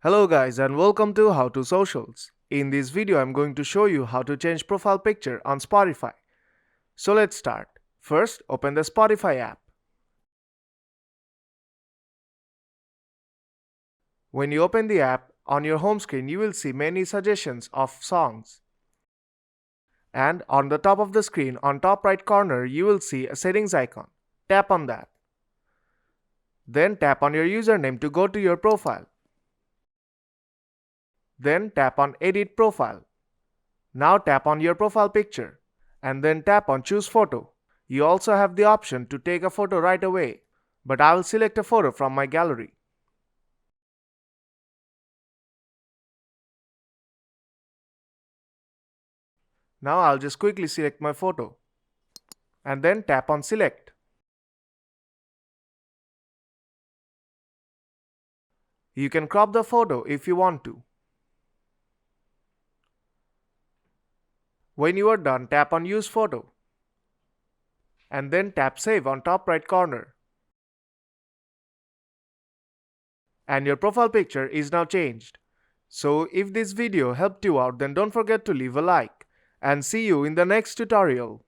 Hello guys and welcome to How to Socials. In this video I'm going to show you how to change profile picture on Spotify. So let's start. First, open the Spotify app. When you open the app, on your home screen you will see many suggestions of songs. And on the top of the screen, on top right corner, you will see a settings icon. Tap on that. Then tap on your username to go to your profile. Then tap on Edit Profile. Now tap on your profile picture and then tap on Choose Photo. You also have the option to take a photo right away, but I will select a photo from my gallery. Now I'll just quickly select my photo and then tap on Select. You can crop the photo if you want to. When you are done, tap on Use Photo and then tap Save on top right corner. And your profile picture is now changed. So if this video helped you out, then don't forget to leave a like and see you in the next tutorial.